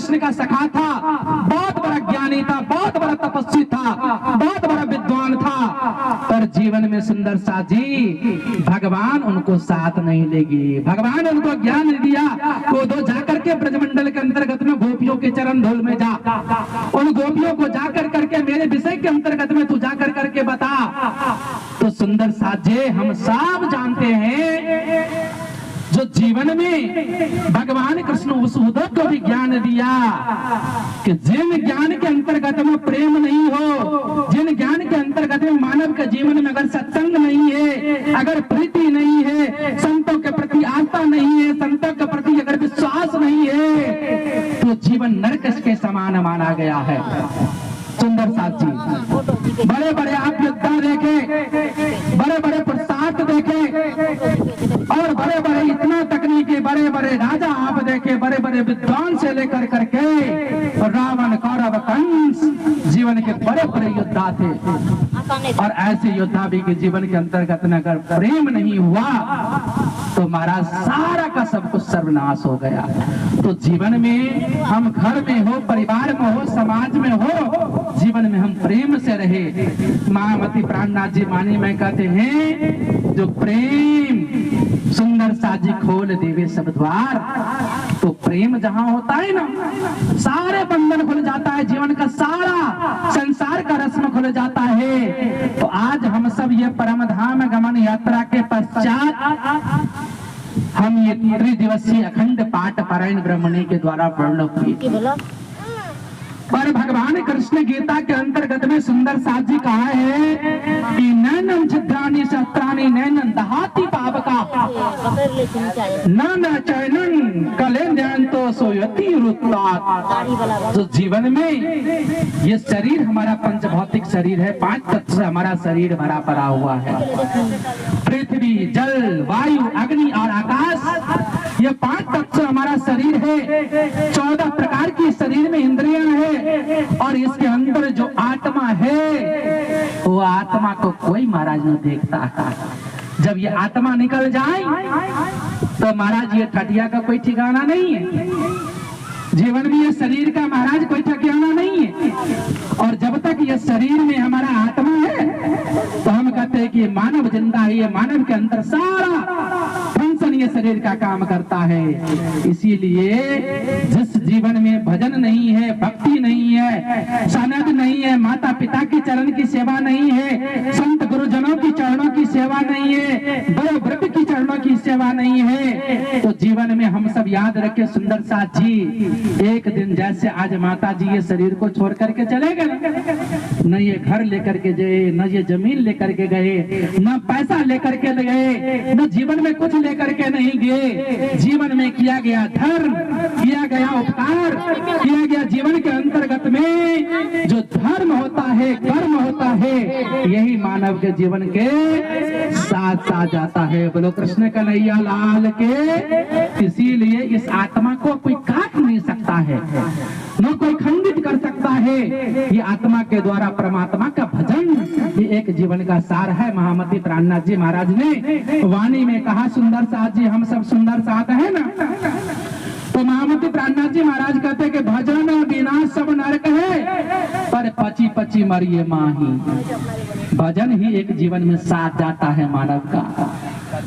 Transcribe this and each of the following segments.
कृष्ण का सखा था, बहुत बड़ा ज्ञानी था, बहुत बड़ा तपस्वी था, बहुत बड़ा विद्वान था, पर जीवन में सुंदर सा जी भगवान उनको साथ नहीं लेगी। भगवान उनको ज्ञान दिया, वो दो जाकर के ब्रजमंडल के अंतर्गत में गोपियों के चरण धूल में जा, उन गोपियों को जाकर करके मेरे विषय के अंतर्गत में तू जाकर करके बता। तो सुंदर साजे हम सब जानते हैं जो जीवन में भगवान कृष्ण उस उद्धव को भी ज्ञान दिया कि जिन ज्ञान के अंतर्गत में प्रेम नहीं हो, जिन ज्ञान के अंतर्गत में मानव के जीवन में अगर सत्संग नहीं है, अगर प्रीति नहीं है, संतों के प्रति आस्था नहीं है, संतों के प्रति अगर विश्वास नहीं है, तो जीवन नरक के समान माना गया है। सुंदर साथ जी बड़े बड़े आप योद्धा देखे, बड़े बड़े प्रसाद देखे, और बड़े बड़े इतना तकनीकी बड़े बड़े राजा आप देखे, बड़े बड़े विद्वान से लेकर करके रावण, कौरव, कंस जीवन के बड़े बड़े योद्धा थे। और ऐसे योद्धा भी के जीवन के अंतर्गत में अगर प्रेम नहीं हुआ तो महाराज सारा का सब कुछ सर्वनाश हो गया। तो जीवन में हम घर में हो, परिवार में हो, समाज में हो, जीवन में हम प्रेम से रहे। महामती प्राणनाथ जी मानी में कहते हैं जो प्रेम सुंदर साजी खोल देवे सब द्वार। तो प्रेम जहां होता है ना, सारे बंधन खुल जाता है, जीवन का सारा संसार का रस्म खुल जाता है। तो आज हम सब ये परम धाम गमन यात्रा के पश्चात हम ये 3 दिवसीय अखंड पाठ पारायण ब्रह्मणी के द्वारा पूर्ण हुए। पर भगवान कृष्ण गीता के अंतर्गत में सुंदर साथ जी कहा है कि नैनन छिद्राणी शस्त्राणी नैनन दहाती पावका न चैनन कलेंद्रन तो सोयति रुत्तात। तो जीवन में ये शरीर हमारा पंच भौतिक शरीर है, 5 तत्व से हमारा शरीर भरा पड़ा हुआ है। पृथ्वी, जल, वायु, अग्नि और आकाश, ये 5 तत्व हमारा शरीर है। 14 प्रकार की शरीर में इंद्रियां है, और इसके अंदर जो आत्मा है वो आत्मा को कोई महाराज नहीं देखता है। जब ये आत्मा निकल जाए तो महाराज ये ठटिया का कोई ठिकाना नहीं है। जीवन में ये शरीर का महाराज कोई ठिकाना नहीं है। और जब तक ये शरीर में हमारा आत्मा है तो हम कहते हैं कि ये मानव जिंदा है, ये मानव के अंदर सारा फंक्शन ये शरीर का काम करता है। इसीलिए जिस जीवन में भजन नहीं है, भक्ति नहीं है, सनद नहीं है, माता पिता की चरण की सेवा नहीं है, संत गुरुजनों की चरणों की सेवा नहीं है, बड़े वृद्ध की चरणों की सेवा नहीं है, तो जीवन में हम सब याद रखे सुंदर साथ जी एक दिन जैसे आज माता जी ये शरीर को छोड़ करके चले गए, न ये घर लेकर के गए, न ये जमीन लेकर के गए, न पैसा लेकर के गए, न जीवन में कुछ लेकर के नहीं गए। जीवन में किया गया धर्म, किया गया उपकार, किया गया जीवन के अंतर्गत में जो धर्म होता है, कर्म होता है, यही मानव के जीवन के साथ साथ जाता है। बोलो कृष्ण कन्हैया लाल के। इसीलिए इस आत्मा को कोई काट नहीं सकता है, न कोई खंडित कर सकता है। ये आत्मा के द्वारा परमात्मा का भजन, ये एक जीवन का सार है। महामती प्राणनाथ जी महाराज ने वाणी में कहा, सुंदर साथ जी हम सब सुंदर साथ है ना, तो महामती प्राणनाथ जी महाराज कहते कि भजन बिना सब नरक है, पर पची पची मरिए माही। भजन ही एक जीवन में साथ जाता है मानव का,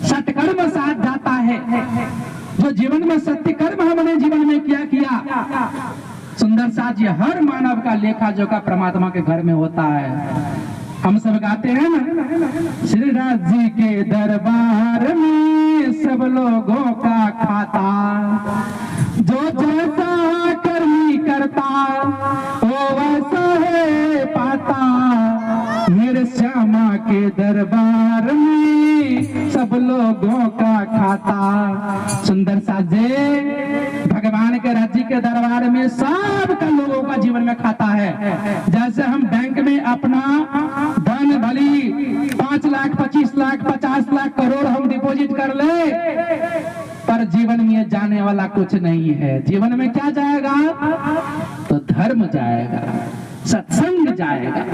सत्कर्म साथ जाता है। जो जीवन में सत्य कर्म हमने जीवन में किया सुंदर साथ जी, हर मानव का लेखा जोखा परमात्मा के घर में होता है। हम सब गाते हैं ना, श्री राज जी के दरबार में सब लोगों का खाता, जो जैसा कर्मी करता वो वैसा है पाता। मेरे श्यामा के दरबार में सब लोगों का खाता। सुंदर साजे भगवान के राज्य के दरबार में सब का लोगों का जीवन में खाता है। जैसे हम बैंक में अपना धन भली 5 लाख, 25 लाख, 50 लाख, करोड़ हम डिपॉजिट कर ले, पर जीवन में जाने वाला कुछ नहीं है। जीवन में क्या जाएगा? तो धर्म जाएगा, सत्संग जाएगा,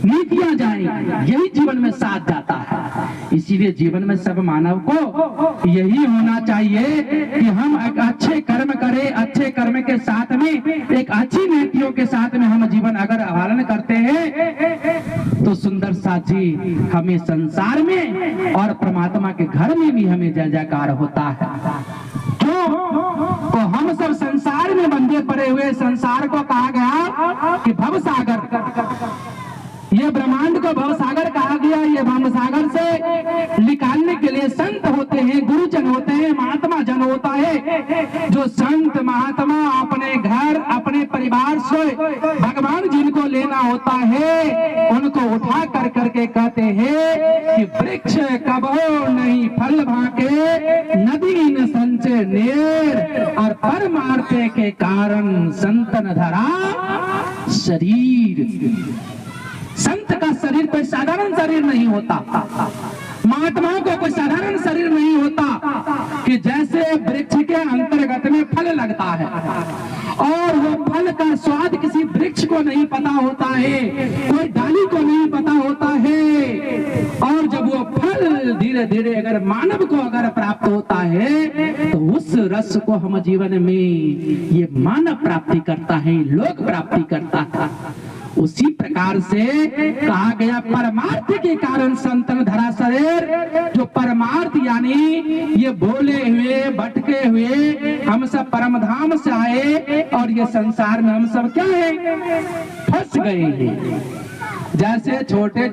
नीतियां जाएंगी, यही जीवन में साथ जाता है। इसीलिए जीवन में सब मानव को यही होना चाहिए कि हम एक अच्छे कर्म करें, अच्छे कर्म के साथ में एक अच्छी नीतियों के साथ में हम जीवन अगर पालन करते हैं तो सुंदर सा जी हमें संसार में और परमात्मा के घर में भी हमें जय जयकार होता है। क्यों? तो हम सब संसार में बंधे पड़े हुए, संसार को कहा गया कि भवसागर, ये ब्रह्मांड को भवसागर कहा गया। ये भवसागर से निकालने के लिए संत होते हैं, गुरुजन होते हैं, महात्मा जन होता है। जो संत महात्मा अपने घर अपने परिवार से भगवान जिनको लेना होता है उनको उठा कर करके कहते हैं कि वृक्ष कबो नहीं फल भाके, नदी न संचय नेर, और परमार्थ के कारण संतन धरा शरीर। संत का शरीर कोई साधारण शरीर नहीं होता, महात्माओं को कोई साधारण शरीर नहीं होता कि जैसे वृक्ष के अंतर्गत में फल लगता है और वो फल का स्वाद किसी वृक्ष को नहीं पता होता है, कोई डाली को नहीं पता होता है, और जब वो फल धीरे धीरे अगर मानव को अगर प्राप्त होता है तो उस रस को हम जीवन में ये मानव प्राप्ति करता है, लोक प्राप्ति करता है। उसी प्रकार से कहा गया परमार्थ के कारण संतन धरा शरीर। जो परमार्थ यानी ये भोले हुए भटके हुए हम सब परम धाम से आए और ये संसार में हम सब क्या है, फंस गए हैं। जैसे छोटे